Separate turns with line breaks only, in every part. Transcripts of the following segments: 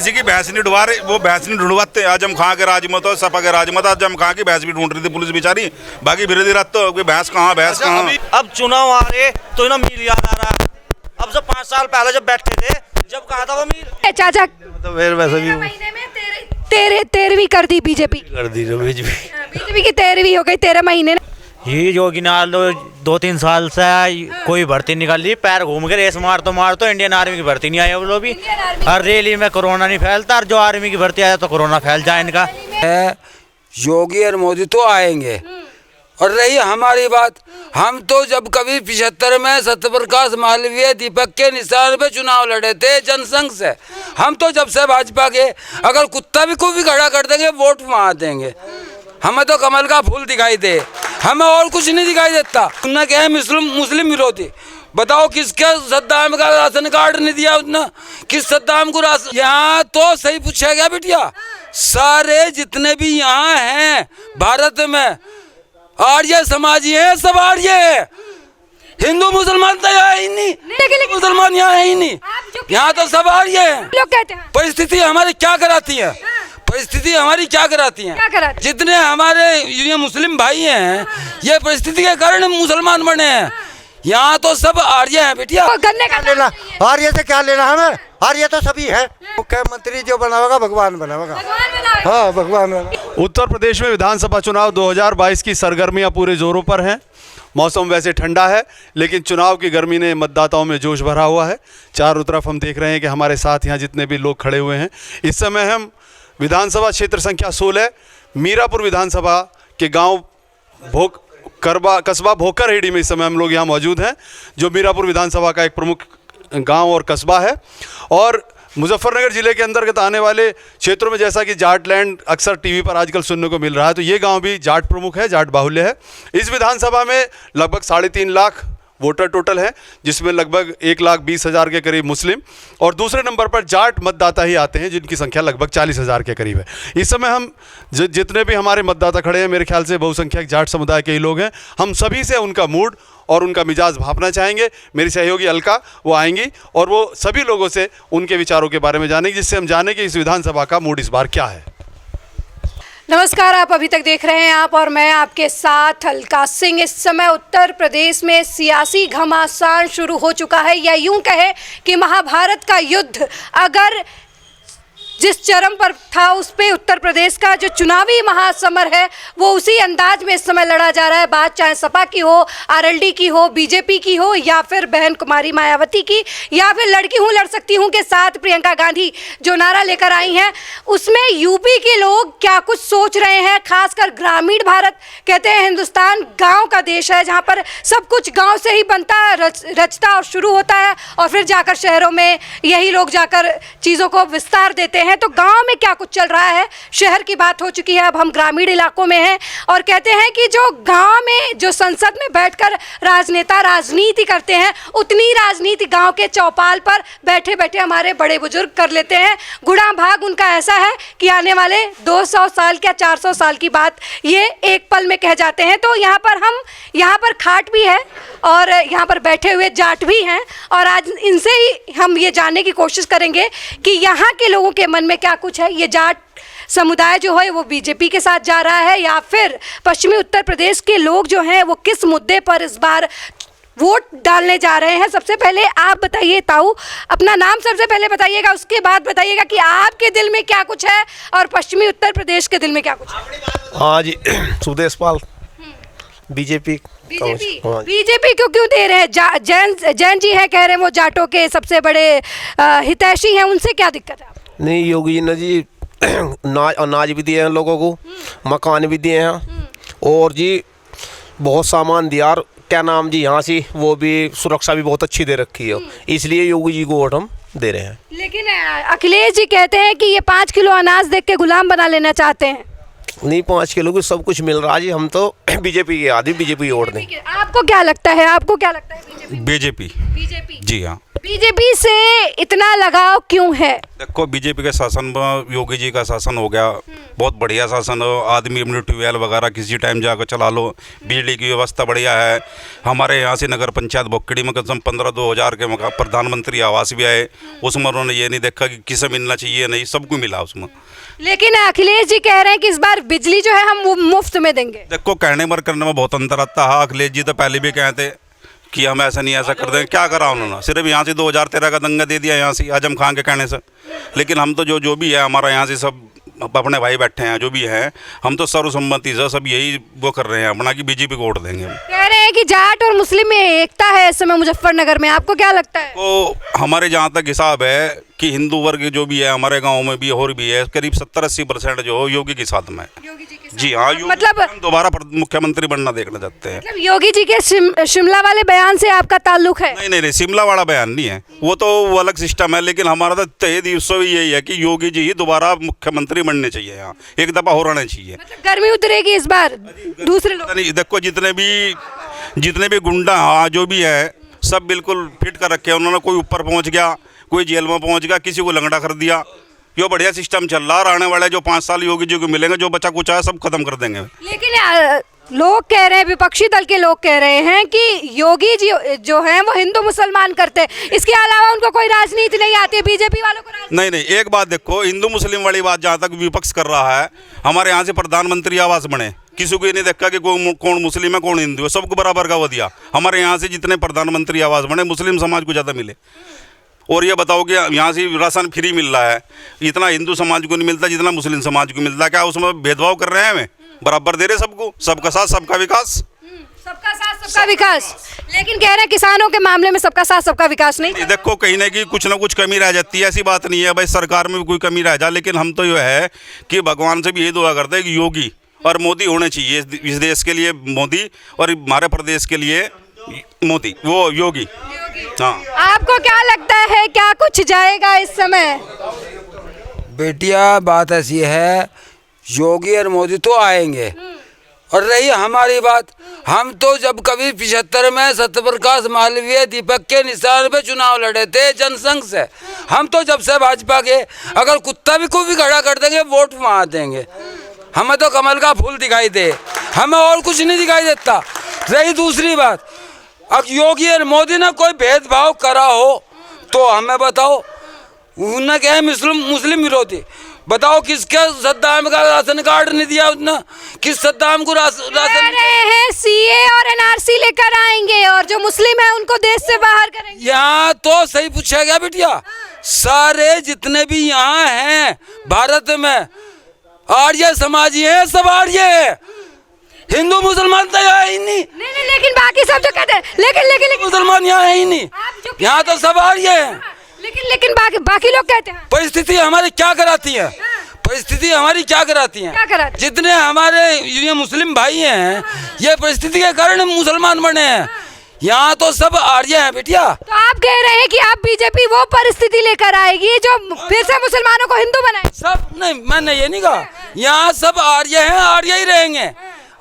किसी की भैंस नहीं ढूंढवा रहे, वो भैंस नहीं ढूंढवाते। आजम खां के राज मत हो, सपा के राज मत, आजम खां की भैंस भी ढूंढ रही थी पुलिस बेचारी, बाकी विरोधी रात तो भैंस कहाँ भैंस कहाँ।
अब चुनाव आ रहे तो ना मील याद आ रहा है। अब जब 5 साल पहले जब बैठे थे, जब कहा था वो मील
चाचा
तो फिर वैसे भी
महीने में 13वीं कर दी बीजेपी बीजेपी की 13वीं हो गई 13 महीने।
ये योगी नाल 2-3 साल से कोई भर्ती निकाल ली, पैर घूम के रेस मार तो इंडियन आर्मी की भर्ती नहीं आई। वो लोग भी हर रैली में कोरोना नहीं फैलता, और जो आर्मी की भर्ती आया तो कोरोना फैल जाए इनका।
योगी और मोदी तो आएंगे। और रही हमारी बात, हम तो जब कभी 75 में सत्यप्रकाश मालवीय दीपक के निशान पे चुनाव लड़े थे जनसंघ से, हम तो जब से भाजपा के, अगर कुत्ता भी को भी खड़ा कर देंगे वोट वहाँ देंगे। हमें तो कमल का फूल दिखाई दे, हमें और कुछ नहीं दिखाई देता। उन्होंने क्या है मुस्लिम विरोधी, बताओ किसका सद्दाम का राशन कार्ड नहीं दिया उसने, किस सद्दाम को राशन। यहाँ तो सही पूछा गया बेटिया, सारे जितने भी यहाँ हैं भारत में आर्य समाजी है, सब आर्य है। हिंदू मुसलमान तो यहाँ ही नहीं, मुसलमान यहाँ है ही नहीं, यहाँ तो सब आर्य है। परिस्थिति हमारी क्या कराती है, परिस्थिति हमारी क्या कराती है, जितने हमारे ये मुस्लिम भाई हैं ये परिस्थिति के कारण मुसलमान बने हैं। यहाँ तो सब आर्य हैं बेटिया।
गन्ने का
लेना आर्य से क्या लेना हमें, आर्य तो सभी है। मुख्यमंत्री जो बनावेगा भगवान बनावेगा, हाँ भगवान।
उत्तर प्रदेश में विधानसभा चुनाव 2022 की सरगर्मियां पूरे जोरों पर हैं। मौसम वैसे ठंडा है, लेकिन चुनाव की गर्मी ने मतदाताओं में जोश भरा हुआ है। चारों तरफ हम देख रहे हैं कि हमारे साथ यहाँ जितने भी लोग खड़े हुए हैं। इस समय हम विधानसभा क्षेत्र संख्या 16 मीरापुर विधानसभा के गांव कस्बा भोकरहेड़ी में इस समय हम लोग यहाँ मौजूद हैं, जो मीरापुर विधानसभा का एक प्रमुख गांव और कस्बा है। और मुजफ्फरनगर ज़िले के अंतर्गत आने वाले क्षेत्रों में जैसा कि जाट लैंड अक्सर टीवी पर आजकल सुनने को मिल रहा है, तो ये गांव भी जाट प्रमुख है, जाट बाहुल्य है। इस विधानसभा में लगभग 3.5 लाख वोटर टोटल है, जिसमें लगभग 1,20,000 के करीब मुस्लिम और दूसरे नंबर पर जाट मतदाता ही आते हैं, जिनकी संख्या लगभग 40,000 के करीब है। इस समय हम जितने भी हमारे मतदाता खड़े हैं, मेरे ख्याल से बहुसंख्यक जाट समुदाय के ही लोग हैं। हम सभी से उनका मूड और उनका मिजाज भापना चाहेंगे। मेरी सहयोगी अलका वो आएंगी और वो सभी लोगों से उनके विचारों के बारे में जानेंगे, जिससे हम जानें कि इस विधानसभा का मूड इस बार क्या है।
नमस्कार, आप अभी तक देख रहे हैं आप और मैं आपके साथ अलका सिंह। इस समय उत्तर प्रदेश में सियासी घमासान शुरू हो चुका है, या यूं कहे कि महाभारत का युद्ध अगर जिस चरम पर था उस पे उत्तर प्रदेश का जो चुनावी महासमर है वो उसी अंदाज में इस समय लड़ा जा रहा है। बात चाहे सपा की हो, आरएलडी की हो, बीजेपी की हो, या फिर बहन कुमारी मायावती की, या फिर लड़की हूँ लड़ सकती हूँ के साथ प्रियंका गांधी जो नारा लेकर आई हैं, उसमें यूपी के लोग क्या कुछ सोच रहे हैं। खासकर ग्रामीण भारत, कहते हैं हिंदुस्तान गाँव का देश है, जहाँ पर सब कुछ गाँव से ही बनता है, रचता और शुरू होता है, और फिर जाकर शहरों में यही लोग जाकर चीज़ों को विस्तार देते हैं। तो गांव में क्या कुछ चल रहा है, शहर की बात हो चुकी है, अब हम ग्रामीण इलाकों में हैं और कहते हैं कि जो गांव में जो संसद में बैठकर राजनेता राजनीति करते हैं, उतनी राजनीति गांव के चौपाल पर बैठे बैठे हमारे बड़े बुजुर्ग कर लेते हैं। गुणा भाग उनका ऐसा है कि आने वाले 200 साल क्या 400 साल की बात ये एक पल में कह जाते हैं। तो यहाँ पर खाट भी है और यहाँ पर बैठे हुए जाट भी हैं, और आज इनसे ही हम ये जानने की कोशिश करेंगे कि यहाँ के लोगों के मन में क्या कुछ है। ये जाट समुदाय जो है वो बीजेपी के साथ जा रहा है, या फिर पश्चिमी उत्तर प्रदेश के लोग जो हैं वो किस मुद्दे पर इस बार वोट डालने जा रहे हैं। सबसे पहले आप बताइए ताऊ, अपना नाम सबसे पहले बताइएगा, उसके बाद बताइएगा कि आपके दिल में क्या कुछ है और पश्चिमी उत्तर प्रदेश के दिल में क्या कुछ है।
हाँ जी, सुदेश पाल, बीजेपी
क्यों दे रहे हैं? जैन जी है, कह रहे हैं वो जाटों के सबसे बड़े हितैषी हैं, उनसे क्या दिक्कत है?
नहीं, योगी जी ने जी अनाज भी दिए हैं लोगों को, मकान भी दिए हैं, और जी बहुत सामान दिया, और क्या नाम जी यहाँ से वो भी सुरक्षा भी बहुत अच्छी दे रखी है, इसलिए योगी जी को वोट हम दे रहे हैं।
लेकिन अखिलेश जी कहते हैं कि ये 5 किलो अनाज देख के गुलाम बना लेना चाहते हैं।
नहीं, 5 किलो की सब कुछ मिल रहा है जी, हम तो बीजेपी के आदमी, बीजेपी वोट दें।
आपको क्या लगता है, आपको क्या लगता है?
बीजेपी।
बीजेपी।
जी हाँ।
बीजेपी से इतना लगाव क्यों है?
देखो बीजेपी के शासन में योगी जी का शासन हो गया, बहुत बढ़िया शासन हो, आदमी अपने ट्यूबवेल वगैरह किसी टाइम जाकर चला लो, बिजली की व्यवस्था बढ़िया है। हमारे यहाँ से नगर पंचायत बोकड़ी में कम 15-2000 के प्रधानमंत्री आवास भी आए, उसमें उन्होंने ये नहीं देखा कि किसे मिलना चाहिए, नहीं सबको मिला उसमें।
लेकिन अखिलेश जी कह रहे हैं कि इस बार बिजली जो है हम मुफ्त में देंगे।
देखो कहने पर करने में बहुत अंतर आता है। अखिलेश जी तो पहले भी कहते कि हम ऐसा नहीं ऐसा कर देंगे, क्या करा उन्होंने? सिर्फ यहाँ से 2013 का दंगा दे दिया यहाँ से आजम खान के कहने से। लेकिन हम तो जो भी है हमारा यहाँ से सब अपने भाई बैठे हैं, जो भी हैं, हम तो सर्वसम्मति से सब यही वो कर रहे हैं अपना कि बीजेपी को वोट देंगे।
कह रहे हैं कि जाट और मुस्लिम में एकता है इस समय मुजफ्फरनगर में, आपको क्या लगता है?
तो हमारे जहाँ तक हिसाब है कि हिंदू वर्ग जो भी है हमारे गांव में भी और भी है, करीब 70-80% जो हो योगी के साथ में है। जी हाँ,
मतलब
हम दोबारा मुख्यमंत्री बनना देखना चाहते हैं।
मतलब योगी जी के शिमला वाले बयान से आपका ताल्लुक है?
नहीं, शिमला वाला बयान नहीं है, वो तो वो अलग सिस्टम है। लेकिन हमारा तो तहे दिल से यही है कि योगी जी ही दोबारा मुख्यमंत्री बनने चाहिए, यहाँ एक दफ़ा हो रहना चाहिए।
मतलब गर्मी उतरेगी इस बार दूसरे लोग?
नहीं, देखो जितने भी गुंडा हाँ जो भी है सब बिल्कुल फिट कर रखे हैं उन्होंने। कोई ऊपर पहुँच गया, कोई जेल में पहुँच गया, किसी को लंगड़ा कर दिया। यो बढ़िया सिस्टम चल रहा है। आने वाले जो 5 साल योगी जी को मिलेंगे, जो बचा कुचा है सब खत्म कर देंगे।
लेकिन लोग कह रहे हैं, विपक्षी दल के लोग कह रहे हैं कि योगी जी जो हैं वो हिंदू मुसलमान करते हैं, इसके अलावा उनको कोई राजनीति नहीं आती है। बीजेपी वालों को
नहीं, एक बात देखो, हिंदू मुस्लिम वाली बात जहाँ तक विपक्ष कर रहा है, हमारे यहाँ से प्रधानमंत्री आवास बने, किसी को ये नहीं देखा कि कौन मुस्लिम है कौन हिंदू है, सबको बराबर का वो दिया। हमारे यहाँ से जितने प्रधानमंत्री आवास बने मुस्लिम समाज को ज़्यादा मिले। और ये बताओ कि यहाँ से राशन फ्री मिल रहा है, इतना हिंदू समाज को नहीं मिलता जितना मुस्लिम समाज को मिलता है। क्या उसमें भेदभाव कर रहे हैं? हमें बराबर दे रहे सबको, सबका साथ सबका विकास।
सबका साथ सबका विकास। लेकिन कह रहे हैं किसानों के मामले में सबका साथ सबका विकास नहीं।
देखो कहीं ना कहीं कुछ ना कुछ कमी रह जाती है, ऐसी बात नहीं है भाई सरकार में भी कोई कमी रह जाए। लेकिन हम तो ये है कि भगवान से भी यही दुआ करते हैं कि योगी और मोदी होने चाहिए इस देश के लिए, मोदी, और हमारे प्रदेश के लिए मोदी, वो योगी। हाँ,
आपको क्या लगता है क्या कुछ जाएगा इस समय?
बेटिया बात ऐसी है, योगी और मोदी तो आएंगे। और रही हमारी बात, हम तो जब कभी 75 में सत्यप्रकाश मालवीय दीपक के निशान पे चुनाव लड़े थे जनसंघ से, हम तो जब से भाजपा के, अगर कुत्ता भी को भी खड़ा कर देंगे वोट वहाँ देंगे। हमें तो कमल का फूल दिखाई दे, हमें और कुछ नहीं दिखाई देता। रही दूसरी बात, अब योगी और मोदी ने कोई भेदभाव करा हो तो हमें बताओ, उन्हें क्या है मुस्लिम विरोधी? बताओ किसके सद्दाम का राशन कार्ड नहीं दिया उसने? किस सद्दाम को राशन?
कह रहे हैं सीए और एनआरसी लेकर आएंगे और जो मुस्लिम है उनको देश से बाहर करेंगे।
यहाँ तो सही पूछा गया बेटिया, सारे जितने भी यहाँ हैं भारत में आर्य समाजी हैं, सब आर्य है, हिंदू मुसलमान तो यहाँ ही नहीं।
नहीं, लेकिन बाकी सब जो कहते हैं, लेकिन
मुसलमान यहाँ है ही नहीं, यहाँ तो सब आर्य हैं।
लेकिन बाकी लोग कहते हैं
परिस्थिति हमारी क्या कराती है, परिस्थिति हमारी क्या कराती है? जितने हमारे ये मुस्लिम भाई हैं ये परिस्थिति के कारण मुसलमान बने हैं, यहाँ तो सब आर्य हैं बेटिया।
तो आप कह रहे हैं कि आप बीजेपी वो परिस्थिति लेकर आएगी जो फिर से मुसलमानों को हिंदू बनाए? सब
नहीं, मैंने ये नहीं कहा, यहाँ सब आर्य हैं, आर्य ही रहेंगे,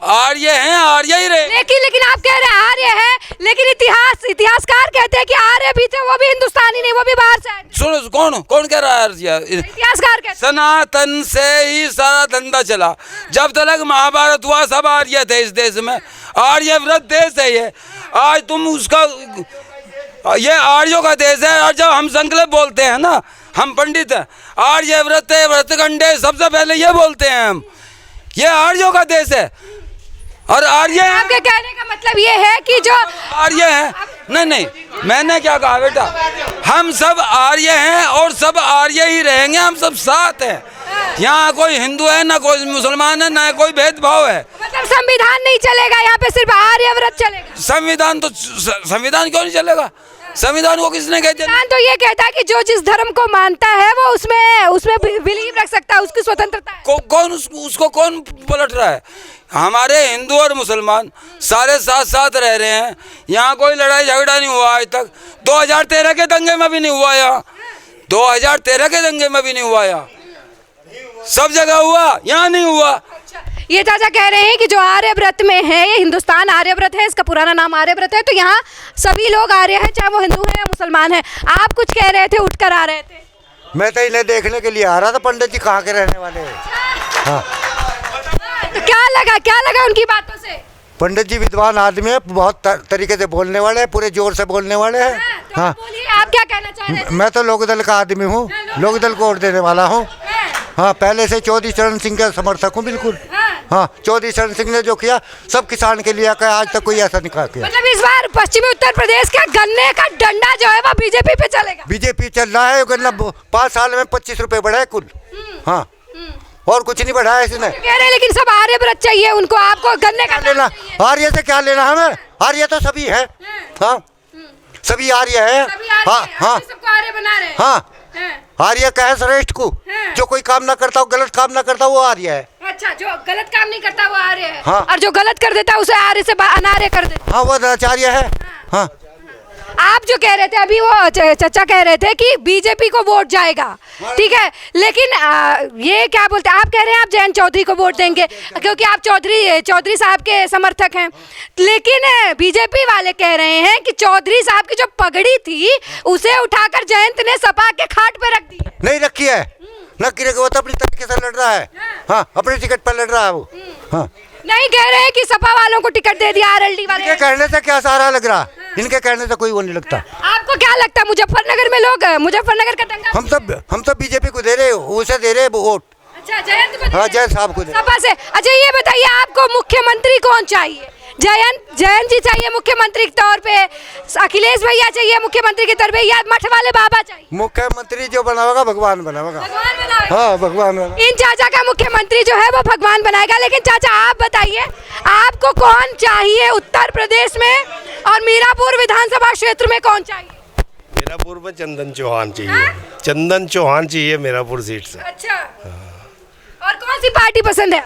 आर्य हैं, आर्य ही रहे।
लेकिन आप कह रहे हैं आर्य है, लेकिन इतिहासकार कहते हैं कि आर्य भी थे, वो भी हिंदुस्तानी नहीं, वो भी बाहर से आए।
सुनो कौन कह रहा है?
इतिहासकार कहते हैं
सनातन से ही सारा धंधा चला, जब तक महाभारत हुआ सब आर्य थे इस देश में, आर्यव्रत देश है ये। आज तुम उसका, ये आर्यों का देश है। और जब हम संकल्प बोलते हैं ना, हम पंडित हैं, आर्यव्रत व्रतखंडे, सबसे पहले ये बोलते हैं हम, ये आर्यों का देश है। और आर्य,
आपके कहने का मतलब ये है कि जो
आर्य हैं, नहीं, मैंने क्या कहा बेटा, हम सब आर्य हैं और सब आर्य ही रहेंगे, हम सब साथ हैं। यहाँ कोई हिंदू है ना कोई मुसलमान है ना कोई भेदभाव है।
मतलब संविधान नहीं चलेगा यहाँ पे, सिर्फ आर्यव्रत चलेगा?
संविधान क्यों नहीं चलेगा? संविधान को किसने कहते हैं?
संविधान तो ये कहता है कि जो जिस धर्म को मानता है वो उसमें बिलीव रख सकता है, उसकी स्वतंत्रता है।
कौन उसको कौन पलट रहा है? हमारे हिंदू और मुसलमान सारे साथ साथ रह रहे हैं, यहाँ कोई लड़ाई झगड़ा नहीं हुआ आज तक। 2013 के दंगे में भी नहीं हुआ, यहाँ 2013 के दंगे में भी नहीं हुआ, यहाँ सब जगह हुआ, यहाँ नहीं हुआ।
ये चाचा कह रहे हैं कि जो आर्यव्रत में है, ये हिंदुस्तान आर्यव्रत है, इसका पुराना नाम आर्यव्रत है, तो यहाँ सभी लोग आर्य हैं, चाहे वो हिंदू हैं या मुसलमान हैं। आप कुछ कह रहे थे, उठकर आ रहे थे।
मैं तो इन्हें देखने के लिए आ रहा था, पंडित जी कहाँ के रहने वाले हैं। हाँ,
तो क्या लगा उनकी बातों से?
पंडित जी विद्वान आदमी है, बहुत तरीके से बोलने वाले हैं, पूरे जोर से बोलने वाले हैं।
तो
हाँ,
बोलिए, आप क्या कहना चाह रहे थे?
मैं तो लोकदल का आदमी हूँ, लोकदल को वोट देने वाला हूँ। हाँ, पहले से चौधरी चरण सिंह का समर्थक हूँ, बिल्कुल। हाँ, चौधरी चरण सिंह ने जो किया सब किसान के लिए किया, आज तक कोई ऐसा नहीं किया।
मतलब इस बार पश्चिमी उत्तर प्रदेश का गन्ने का डंडा जो है वो बीजेपी पे चलेगा।
बीजेपी चल रहा है, गन्ना 5 साल में 25 रुपए बढ़ा है कुल। हाँ, और कुछ नहीं बढ़ाया इसने।
कह रहे लेकिन सब आर्यव्रत चाहिए उनको, आपको गन्ने का
लेना आर्य से क्या लेना हमें? आर्य तो सभी है। हाँ, सभी आर्य है। हाँ हाँ,
सबको आर्य बना रहे हैं।
हाँ, आर्य कहे श्रेष्ठ को, जो कोई काम ना करता हो, गलत काम ना करता वो आर्य है।
अच्छा, जो गलत काम नहीं करता वो आर्य है।
हाँ।
और जो गलत कर देता है उसे आर्य से अनार्य कर देता।
हाँ, वो आचार्य है। हाँ,
आप जो कह रहे थे अभी, वो चचा कह रहे थे कि बीजेपी को वोट जाएगा, ठीक है, लेकिन ये क्या बोलते हैं, आप कह रहे हैं आप जयंत चौधरी को वोट देंगे क्योंकि आप चौधरी साहब के समर्थक हैं, लेकिन बीजेपी वाले कह रहे हैं कि चौधरी साहब की जो पगड़ी थी उसे उठाकर जयंत ने सपा के खाट पे रख दी है।
नहीं रखी है, न गिरे, वो तो अपनी तरीके से लड़ रहा है। हाँ, अपने टिकट पर लड़ रहा है वो। हाँ,
नहीं कह रहे हैं कि सपा वालों को टिकट दे दिया, आरएलडी वाले।
इनके कहने से क्या सहारा लग रहा, इनके कहने से कोई वो नहीं लगता।
आपको क्या लगता है मुजफ्फरनगर में लोग मुजफ्फरनगर का दंगा
हम तो बीजेपी को दे रहे, उसे दे रहे वोट।
अच्छा, जयंत को।
हाँ, जयंत साहब को दे।
सपा से। अच्छा, ये बताइए आपको मुख्यमंत्री कौन चाहिए? जयंत जी चाहिए मुख्यमंत्री के तौर पे, अखिलेश भैया चाहिए मुख्यमंत्री के तौर पे, या मठ वाले बाबा चाहिए?
मुख्यमंत्री जो बनावेगा भगवान बनावेगा।
भगवान बनाएगा।
हाँ, भगवान बनाएगा।
इन चाचा का मुख्यमंत्री जो है वो भगवान बनाएगा, लेकिन चाचा आप बताइए आपको कौन चाहिए उत्तर प्रदेश में, और मीरापुर विधानसभा क्षेत्र में कौन चाहिए?
मीरापुर में चंदन चौहान चाहिए। चंदन चौहान चाहिए मीरापुर सीट से।
अच्छा, और कौन सी पार्टी पसंद है?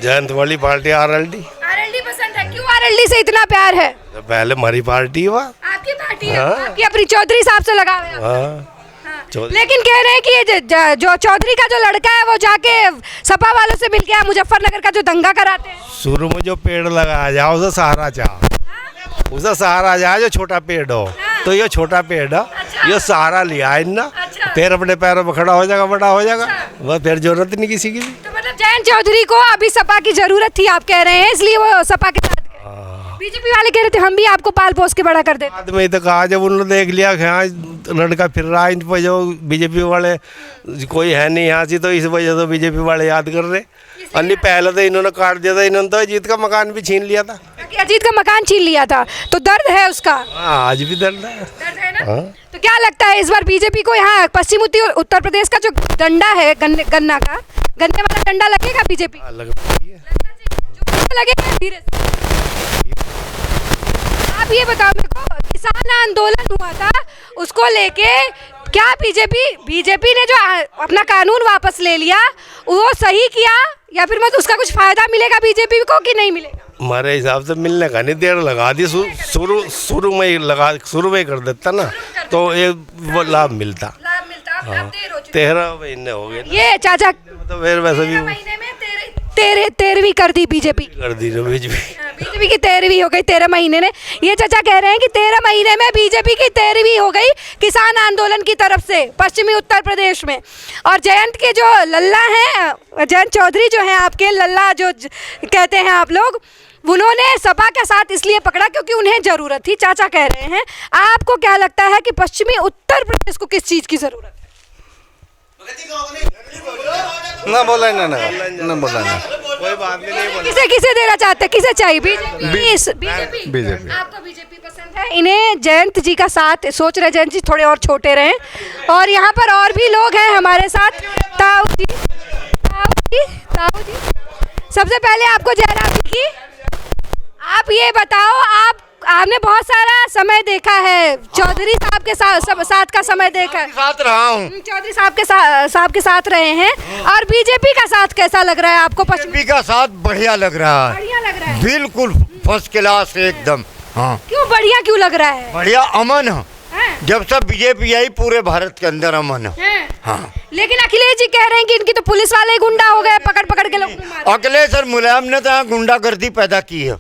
जयंत वाली पार्टी आरएलडी।
आरएलडी पसंद है, क्यों आरएलडी से इतना प्यार है?
पहले हमारी पार्टी हुआ।
आपकी पार्टी है, आपकी अपनी चौधरी साहब से लगा हुआ है।
हाँ,
लेकिन कह रहे हैं कि ये जो चौधरी का जो लड़का है वो जाके सपा वालों से मिल गया, मुजफ्फरनगर का जो दंगा कराते हैं।
शुरू में जो पेड़ लगाया जाए उसे सहारा चाह, उसे सहारा जाए जो छोटा पेड़ हो, तो ये छोटा पेड़ हो, ये सहारा लिया इन्ना, फिर अपने पैरों में खड़ा हो जाएगा, बड़ा हो जाएगा, वह फिर जरूरत नहीं किसी की भी।
तो मतलब जयंत चौधरी को अभी सपा की जरूरत थी, आप कह रहे हैं, इसलिए वो सपा के साथ गए। बीजेपी वाले कह रहे थे हम भी आपको पाल पोस के बड़ा कर देते।
बाद में तो कहा, जब उन्होंने देख लिया कि हाँ लड़का फिर रहा इन पर, जो बीजेपी वाले कोई है नहीं यहाँ से, तो इस वजह से बीजेपी वाले याद कर रहे। अन्य पहले तो इन्होंने काट दिया था, इन्होंने तो अजीत का मकान भी छीन लिया था।
अजीत का मकान छीन लिया था, तो दर्द है उसका।
हाँ, आज भी दर्द है।
दर्द है ना? तो क्या लगता है इस बार बीजेपी को यहाँ पश्चिम उत्तर प्रदेश का जो डंडा है गन्ने वाला डंडा लगेगा बीजेपी? लगेगा धीरे से। आप ये बताओ मेरे को, किसान आंदोलन हुआ था उसको लेके क्या बीजेपी ने जो अपना कानून वापस ले लिया वो सही किया, या फिर मतलब उसका कुछ फायदा मिलेगा बीजेपी को कि नहीं मिलेगा?
हमारे हिसाब से मिलने का नहीं, देर लगा दी, शुरू में ही कर देता ना, तो ये वो लाभ मिलता। 13 महीने हो गए।
ये चाचा
तो फिर वैसे भी
महीने में 13वीं कर दी बीजेपी बीजेपी की 13वीं हो गई 13 महीने ने। ये चाचा कह रहे हैं कि 13 महीने में बीजेपी की 13वीं हो गई किसान आंदोलन की तरफ से पश्चिमी उत्तर प्रदेश में। और जयंत के जो लल्ला हैं, जयंत चौधरी जो हैं आपके लल्ला जो कहते हैं आप लोग, उन्होंने सपा का साथ इसलिए पकड़ा क्योंकि उन्हें जरूरत थी। चाचा कह रहे हैं, आपको क्या लगता है कि पश्चिमी उत्तर प्रदेश को किस चीज की जरूरत है?
ना बोला कोई बात नहीं।
किसे देना चाहते हैं, किसे चाहिए? बीजेपी। आपको बीजेपी पसंद है? इन्हें जयंत जी का साथ सोच रहे, जयंत जी थोड़े और छोटे रहे। और यहाँ पर और भी लोग हैं हमारे साथ। ताऊ जी, सबसे पहले आपको जयराम जी की, आप ये बताओ, आपने बहुत सारा समय देखा है, चौधरी साहब के साथ का समय देखा है।
साथ रहा हूँ,
चौधरी साहब के साथ रहे हैं, और बीजेपी का साथ कैसा लग रहा है आपको?
बीजेपी का साथ बढ़िया लग रहा है, बिल्कुल फर्स्ट क्लास एकदम। हाँ,
क्यों बढ़िया क्यों लग रहा है?
बढ़िया, अमन है, जब से बीजेपी आई पूरे भारत के अंदर अमन है। हाँ।
लेकिन अखिलेश जी कह रहे हैं कि इनकी तो पुलिस वाले ही गुंडा हो गए, पकड़ पकड़ के लोग
अखिलेश और मुलायम ने तो यहाँ गुंडागर्दी पैदा की है।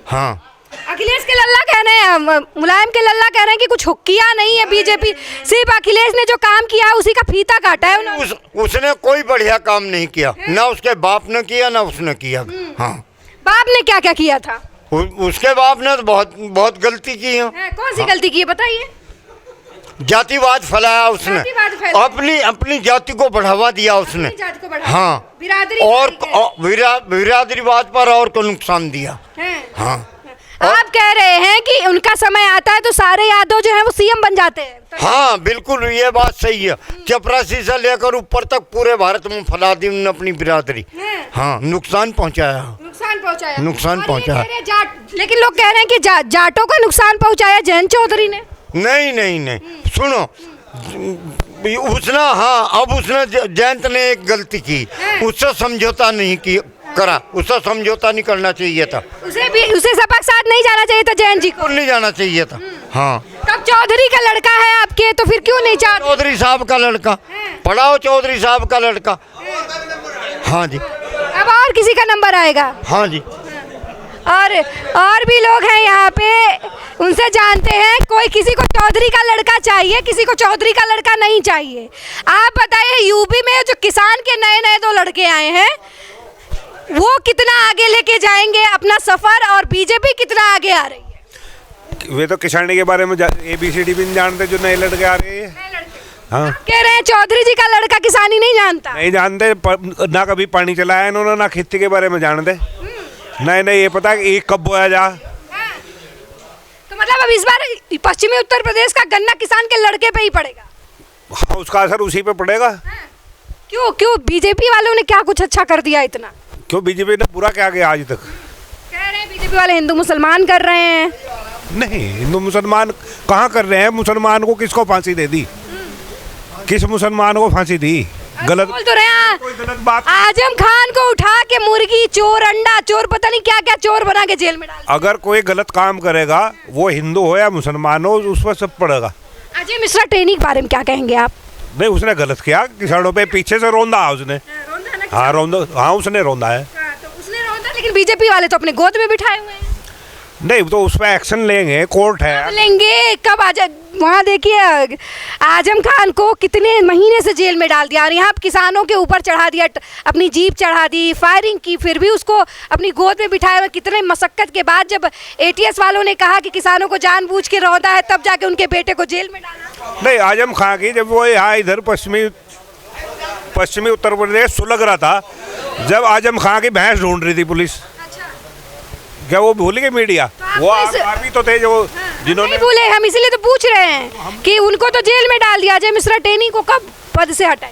हाँ।
अखिलेश के लल्ला कह रहे हैं, मुलायम के लल्ला कह रहे हैं कि कुछ किया नहीं है बीजेपी, सिर्फ अखिलेश ने जो काम किया है उसी का फीता काटा है उन्होंने।
उसने कोई बढ़िया काम नहीं किया, ना उसके बाप ने किया ना उसने किया। हाँ।
बाप ने क्या क्या किया था?
उसके बाप ने तो बहुत गलती की है।
कौन सी गलती की है बताइए?
जातिवाद फैलाया उसने, अपनी जाति को बढ़ावा दिया उसने। हाँ। और बिरादरीवाद पर और को नुकसान दिया। हाँ।
आप कह रहे हैं कि उनका समय आता है तो सारे यादव जो है वो सीएम बन जाते हैं।
हाँ बिल्कुल, ये बात सही है। चपरासी से लेकर ऊपर तक पूरे भारत में फैला दी उन्होंने अपनी बिरादरी। हाँ, नुकसान पहुंचाया।
लेकिन लोग कह रहे हैं कि जाटों को नुकसान पहुंचाया जयंत चौधरी ने।
नहीं, सुनो, उसने जयंत ने एक गलती की, उससे समझौता नहीं करा, उससे समझौता नहीं करना चाहिए था।
उसे सबक साथ नहीं जाना चाहिए था जयंत जी को,
नहीं जाना चाहिए था। हाँ।
तब चौधरी का लड़का है आपके, तो फिर क्यों नहीं चाहते?
चौधरी साहब का लड़का, पढ़ाओ चौधरी साहब का लड़का। हाँ जी।
अब और किसी का नंबर आएगा?
हाँ जी।
और भी लोग हैं यहाँ पे, उनसे जानते हैं। कोई किसी को चौधरी का लड़का चाहिए, किसी को चौधरी का लड़का नहीं चाहिए। आप बताइए, यूपी में जो किसान के नए 2 लड़के आए हैं वो कितना आगे लेके जाएंगे अपना सफर, और बीजेपी कितना आगे आ रही है?
वे तो किसानी के बारे में ABCD भी नहीं जानते जो नए लड़के आ रहे हैं। हाँ।
कह रहे हैं चौधरी जी का लड़का किसानी नहीं जानता।
नहीं जानते, ना कभी पानी चलाया इन्होंने, ना खेती के बारे में जानते। नहीं, ये पता है कि कब बोया जा।
तो मतलब अब इस बार पश्चिमी उत्तर प्रदेश का गन्ना किसान के लड़के पे ही पड़ेगा।
हाँ, उसका असर उसी पे पड़ेगा।
क्यों बीजेपी वालों ने क्या कुछ अच्छा कर दिया इतना?
क्यों बीजेपी ने पूरा क्या किया आज तक?
कह रहे हैं बीजेपी वाले हिंदू मुसलमान कर रहे हैं।
नहीं, हिंदू मुसलमान कहाँ कर रहे हैं? मुसलमान को किसको फांसी दे दी? किस मुसलमान को फांसी दी? गलत
बोल तो रहे हैं।
कोई गलत बात।
आजम खान को उठा के मुर्गी चोर, अंडा चोर, पता नहीं क्या क्या चोर बना के जेल में डाल।
अगर कोई गलत काम करेगा, वो हिंदू हो या मुसलमान हो, उस पर सब पड़ेगा।
अजय मिश्रा टेनी के बारे में क्या कहेंगे आप?
नहीं, उसने गलत किया, किसानों पे पीछे से रौंदा उसने। हाँ, उसने रौंदा है।
तो उसने रौंदा, लेकिन बीजेपी वाले तो अपने गोद में बिठाए हुए हैं।
नहीं, तो उस पर एक्शन लेंगे, कोर्ट है।
लेंगे कब? वहाँ देखिए, आजम खान को कितने महीने से जेल में डाल दिया, और यहाँ किसानों के ऊपर चढ़ा दिया, अपनी जीप चढ़ा दी, फायरिंग की, फिर भी उसको अपनी गोद में बिठाया हुआ। कितने मशक्कत के बाद जब ATS वालों ने कहा कि किसानों को जानबूझ के रौंदा है, तब जाके उनके बेटे को जेल में डाला।
नहीं, आजम खान की जब वो यहाँ इधर पश्चिमी उत्तर प्रदेश सुलग रहा था, जब आजम खान की भैंस ढूंढ रही थी पुलिस। क्या वो भूल गए मीडिया? वो आप भी तो थे जो जिन्होंने
नहीं भूले, हम इसीलिए तो पूछ रहे हैं कि उनको तो जेल में डाल दिया। अजय मिश्रा टेनी को कब पद से हटाए?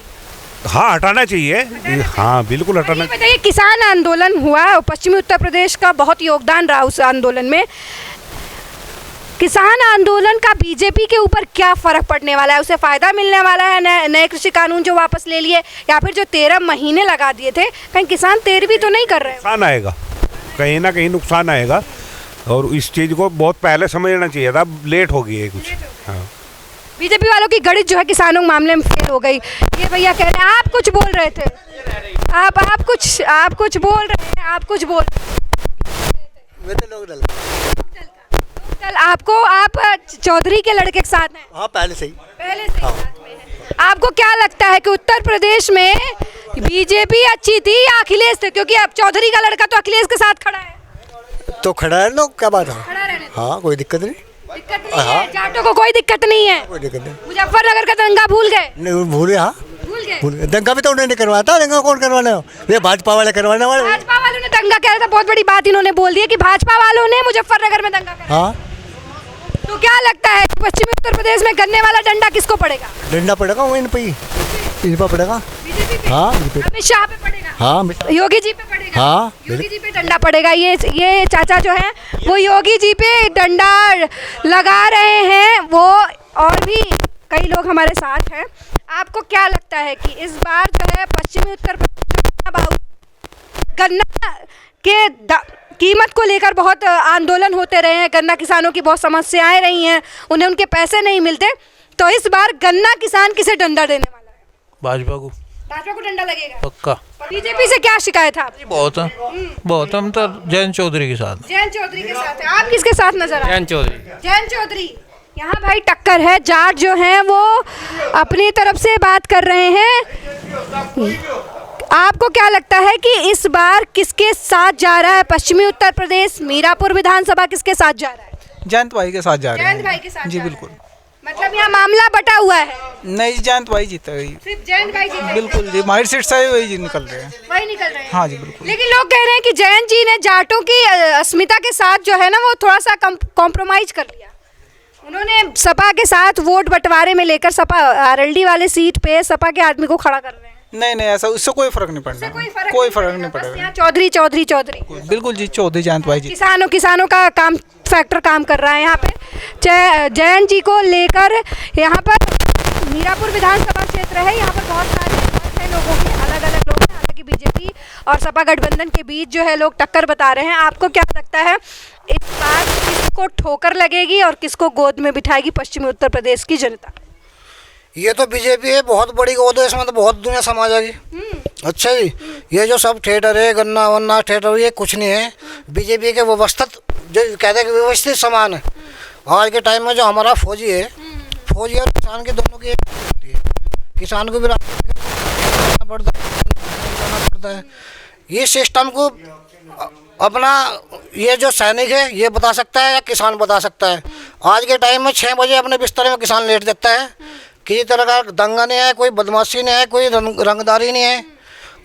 हाँ, हटाना चाहिए। हाँ, बिल्कुल हटाना चाहिए।
बताइए, किसान आंदोलन हुआ, पश्चिमी उत्तर प्रदेश का बहुत योगदान रहा उस आंदोलन में। किसान आंदोलन का बीजेपी के ऊपर क्या फर्क पड़ने वाला है? उसे फायदा मिलने वाला है? नए कृषि कानून जो वापस ले लिए, या फिर जो 13 महीने लगा दिए थे, कहीं किसान 13 तो नहीं कर रहे?
नुकसान आएगा, कहीं ना कहीं नुकसान आएगा, और इस चीज़ को बहुत पहले समझना चाहिए था, लेट हो गई है कुछ। हाँ।
बीजेपी वालों की गणित जो है किसानों के मामले में फेल हो गई। ये भैया कह रहे हैं, आप कुछ बोल रहे थे, आप कुछ बोल आपको, आप चौधरी के लड़के के साथ हैं?
हाँ, पहले से ही
साथ में हैं। आपको क्या लगता है कि उत्तर प्रदेश में बीजेपी अच्छी थी या अखिलेश थे? क्योंकि अब चौधरी का लड़का तो अखिलेश के साथ खड़ा है।
तो खड़ा है ना, क्या बात है?
खड़ा रहने दो।
हाँ, कोई दिक्कत नहीं।
है, जाटों को कोई दिक्कत नहीं है।
कोई दिक्कत नहीं।
मुजफ्फरनगर का दंगा भूल गए?
नहीं भूले। हाँ, भूल गए। दंगा भी तो उन्होंने करवाया था। दंगा कौन करवाने? ये भाजपा वाले करवाने वाले।
भाजपा वालों ने दंगा किया था। बहुत बड़ी बात इन्होंने बोल दी कि भाजपा वालों ने मुजफ्फरनगर में दंगा किया।
हाँ।
तो क्या लगता है पश्चिमी उत्तर प्रदेश में गन्ने वाला डंडा किसको पड़ेगा?
डंडा पड़ेगा वो इन पे पड़ेगा।
बीजेपी पे?
हाँ,
अमित शाह पे पड़ेगा?
हाँ,
योगी जी पे पड़ेगा?
हाँ,
योगी जी पे डंडा पड़ेगा। ये चाचा जो है वो योगी जी पे डंडा लगा रहे हैं। वो और भी कई लोग हमारे साथ हैं। आपको क्या लगता है कि इस बार जो है पश्चिमी उत्तर प्रदेश गन्ना के कीमत को लेकर बहुत आंदोलन होते रहे हैं, गन्ना किसानों की बहुत समस्याएं रही हैं, उन्हें उनके पैसे नहीं मिलते, तो इस बार गन्ना किसान किसे डंडा देने वाला है?
भाजपा को
भाजपा को डंडा लगेगा।
पक्का।
बीजेपी से क्या शिकायत है आपकी?
बहुत हम तो जयंत चौधरी के साथ।
जयंत चौधरी के साथ है। आप किसके साथ नजर आए?
जयंत चौधरी।
जयंत चौधरी। यहाँ भाई टक्कर है। जाट जो हैं वो अपनी तरफ से बात कर रहे हैं। आपको क्या लगता है कि इस बार किसके साथ जा रहा है पश्चिमी उत्तर प्रदेश? मीरापुर विधानसभा किसके साथ जा रहा है?
जयंत भाई के साथ जा रहे हैं।
जयंत भाई के साथ
जी
जा रहा है।
बिल्कुल।
मतलब यहाँ मामला बटा हुआ है।
नहीं, जयंत भाई जीता गई।
सिर्फ जयंत भाई जीते।
बिल्कुल जी, माइंड सेट से वही जी निकल रहे हैं।
वही निकल रहे हैं।
हाँ जी बिल्कुल।
लेकिन लोग कह रहे हैं कि जयंत जी ने जाटों की अस्मिता के साथ जो है ना वो थोड़ा सा कॉम्प्रोमाइज कर लिया। उन्होंने सपा के साथ वोट बंटवारे में लेकर सपा आरएलडी वाले सीट पे सपा के आदमी को खड़ा कर रहे हैं।
नहीं, ऐसा उससे कोई फर्क नहीं पड़ना। कोई फर्क नहीं पड़ेगा।
यहाँ चौधरी चौधरी चौधरी
बिल्कुल जी, चौधरी जयंत भाई जी।
किसानों का काम फैक्टर काम कर रहा है यहाँ पे। जयंत जी को लेकर यहाँ पर मीरापुर विधानसभा क्षेत्र है। यहाँ पर बहुत सारे मत हैं लोगों के, अलग अलग लोग हैं। हालांकि बीजेपी और सपा गठबंधन के बीच जो है लोग टक्कर बता रहे हैं। आपको क्या लगता है इस बार किसको ठोकर लगेगी और किसको गोद में बिठाएगी पश्चिमी उत्तर प्रदेश की जनता?
ये तो बीजेपी है, बहुत बड़ी गोद है, इसमें तो बहुत दुनिया समा जाएगी। अच्छा जी, ये जो सब थिएटर है, गन्ना वन्ना थिएटर, ये कुछ नहीं है। बीजेपी के व्यवस्थित जो कहते हैं कि व्यवस्थित समान है। आज के टाइम में जो हमारा फौजी है, फौजी और किसान के दोनों की एक होती है। किसान को भी पड़ता है। ये सिस्टम को अपना ये जो सैनिक है ये बता सकता है या किसान बता सकता है। आज के टाइम में 6 बजे अपने बिस्तर में किसान लेट देता है। किसी तरह का दंगा नहीं है, कोई बदमाशी नहीं है, कोई रंगदारी नहीं है।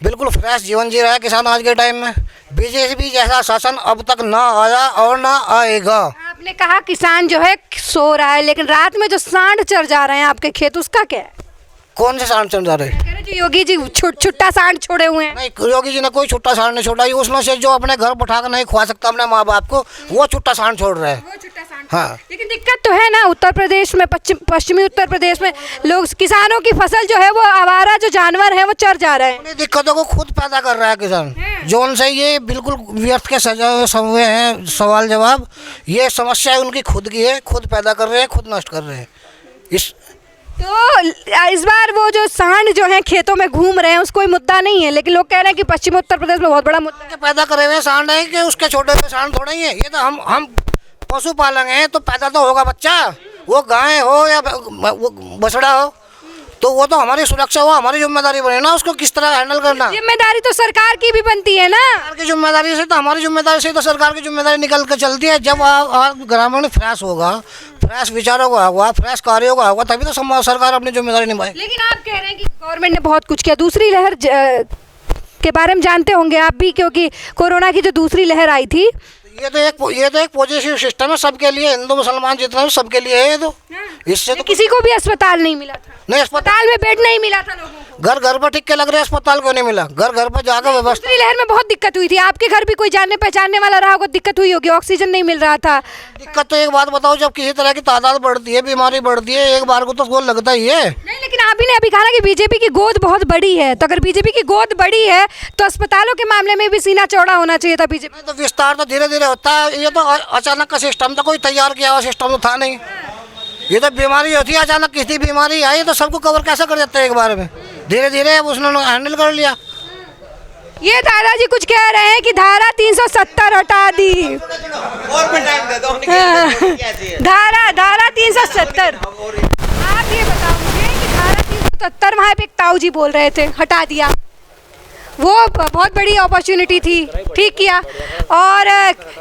बिल्कुल फ्रेश जीवन जी रहा है किसान आज के टाइम में। बीजेपी जैसा शासन अब तक ना आया और ना आएगा।
आपने कहा किसान जो है सो रहा है, लेकिन रात में जो सांड चढ़ जा रहे हैं आपके खेत, उसका क्या है?
कौन से सांड चढ़ जा रहे हैं?
जो योगी जी छुट्टा सांड छोड़े हुए हैं।
नहीं, योगी जी ने कोई छुट्टा सांड नहीं छोड़ा। उसमें से जो अपने घर बैठा कर नहीं खवा सकता अपने माँ बाप को, वो छुट्टा सांड छोड़ रहा है। हाँ,
लेकिन दिक्कत तो है ना उत्तर प्रदेश में, पश्चिमी उत्तर प्रदेश में लोग, किसानों की फसल जो है वो आवारा जो जानवर है वो चर जा रहे हैं।
दिक्कतों को खुद पैदा कर रहा है किसान। जो उनसे ये बिल्कुल व्यर्थ के सजा हुए हैं सवाल जवाब, ये समस्या उनकी खुद की है, खुद पैदा कर रहे हैं, खुद नष्ट कर रहे हैं।
तो इस बार वो जो सांड जो है खेतों में घूम रहे हैं उसको कोई मुद्दा नहीं है, लेकिन लोग कह रहे हैं कि पश्चिमी उत्तर प्रदेश में बहुत बड़ा मुद्दा है।
पैदा करे हुए सांड है कि उसके छोटे हुए सांड थोड़े ही है। ये तो हम पशु पालन है तो पैदा तो होगा बच्चा, वो गाय हो या बछड़ा हो, तो वो तो हमारी सुरक्षा हो, हमारी जिम्मेदारी बने ना उसको किस तरह हैंडल करना।
जिम्मेदारी तो सरकार की भी बनती है ना।
सरकार की जिम्मेदारी से तो हमारी जिम्मेदारी से तो सरकार की जिम्मेदारी निकल कर चलती है। जब ग्रामीण फ्रेश होगा, फ्रेश विचारों का होगा, फ्रेश कार्यों का होगा, तभी तो सरकार अपनी जिम्मेदारी निभाए।
लेकिन आप कह रहे हैं कि गवर्नमेंट ने बहुत कुछ किया। दूसरी लहर के बारे में जानते होंगे आप भी, क्योंकि कोरोना की जो दूसरी लहर आई थी,
ये तो एक पॉजिटिव सिस्टम है सबके लिए, हिंदू मुसलमान जितना भी सबके लिए है। ये तो इससे तो
किसी को भी अस्पताल नहीं मिला था।
नहीं,
अस्पताल में बेड नहीं मिला था लोगों को।
घर पर टिक के लग रहे, अस्पताल को नहीं मिला। घर पर जाकर व्यवस्था।
दूसरी लहर में बहुत दिक्कत हुई थी। आपके घर भी कोई जानने पहचानने वाला रहा होगा, दिक्कत हुई होगी, ऑक्सीजन नहीं मिल रहा था।
दिक्कत तो एक बात बताओ, जब किसी तरह की तादाद बढ़ती है, बीमारी बढ़ती है, एक बार को तो वो लगता ही है।
नहीं, लेकिन आप ही ने अभी कहा ना कि बीजेपी की गोद बहुत बड़ी है, तो अगर बीजेपी की गोद बड़ी है तो अस्पतालों के मामले में भी सीना चौड़ा होना चाहिए था बीजेपी।
तो विस्तार तो धीरे धीरे होता है। ये तो अचानक का सिस्टम था, कोई तैयार किया हुआ सिस्टम तो था नहीं। ये तो बीमारी होती है, अचानक किसी बीमारी आई तो सबको कवर कैसे कर देते हैं एक बार में? धीरे धीरे उसने हैंडल कर लिया।
ये दादाजी कुछ कह रहे हैं कि धारा 370 हटा दी। धारा 370। आप ये बताओ मुझे कि धारा 370 वहाँ पे एक ताऊ जी बोल रहे थे हटा दिया, वो बहुत बड़ी अपॉर्चुनिटी थी, ठीक किया। और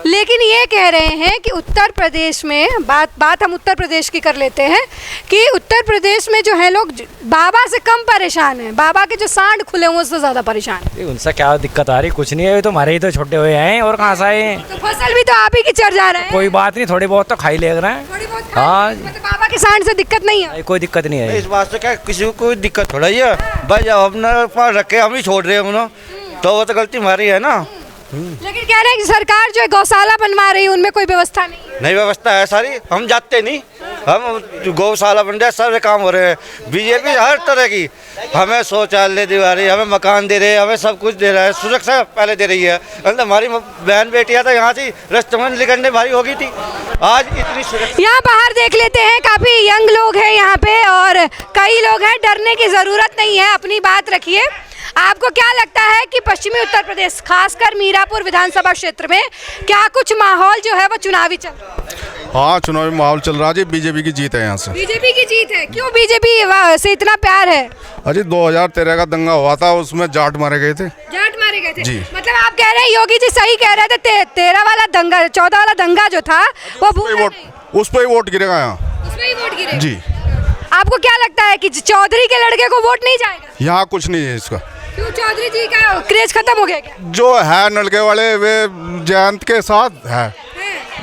लेकिन ये कह रहे हैं कि उत्तर प्रदेश में बात हम उत्तर प्रदेश की कर लेते हैं कि उत्तर प्रदेश में जो है लोग बाबा से कम परेशान हैं, बाबा के जो सांड खुले हुए उससे ज़्यादा परेशान है।
उनसे क्या दिक्कत आ रही? कुछ नहीं है, तो हमारे ही तो छोटे हुए हैं और कहाँ से आए हैं।
तो फसल भी तो आप ही की चढ़ जा रहे हैं।
कोई बात नहीं, थोड़ी बहुत तो खाई ले रहे हैं। हाँ,
मतलब बाबा के सांड से दिक्कत नहीं है।
कोई दिक्कत नहीं है।
इस बात से क्या किसी को कोई दिक्कत थोड़ा ही है भाई, जब अपने पास रखे हम ही छोड़ रहे हैं तो वो तो गलती हमारी है ना।
लेकिन कह रहे हैं कि सरकार जो है गौशाला बनवा रही है, उनमें कोई व्यवस्था नहीं है।
नहीं, व्यवस्था है सारी, हम जाते नहीं, हम गौशाला बन रहे, सारे काम हो रहे हैं। बीजेपी हर तरह की हमें शौचालय दिवा रही है, हमें मकान दे रहे हैं, हमें सब कुछ दे रहा है, सुरक्षा पहले दे रही है। मतलब हमारी बहन बेटियाँ तो यहाँ से रास्ते में निकलने भारी हो गई थी, आज इतनी सुरक्षा।
यहाँ बाहर देख लेते हैं, काफी यंग लोग हैं यहाँ पे और कई लोग हैं। डरने की जरूरत नहीं है, अपनी बात रखिए। आपको क्या लगता है कि पश्चिमी उत्तर प्रदेश, खासकर मीरापुर विधानसभा क्षेत्र में क्या कुछ माहौल जो है वो चुनावी चल रहा है?
हाँ, चुनावी माहौल चल रहा है जी। बीजेपी की जीत है यहाँ से।
बीजेपी की जीत है। क्यों बीजेपी से इतना प्यार है?
अजी 2013 का दंगा हुआ था, उसमें जाट मारे गए थे।
जाट मारे गए थे
जी।
मतलब आप कह रहे हैं योगी जी सही कह रहे थे, 13 वाला दंगा, 14 वाला दंगा जो था वो
उस पर ही वोट गिरेगा यहाँ।
उसमें ही वोट गिरेगा
जी।
आपको क्या लगता है कि चौधरी के लड़के को वोट नहीं जाएगा?
यहाँ कुछ नहीं है इसका।
क्यों, चौधरी जी का क्रेज खत्म हो गया क्या?
जो है नलके वाले वे जयंत के साथ है,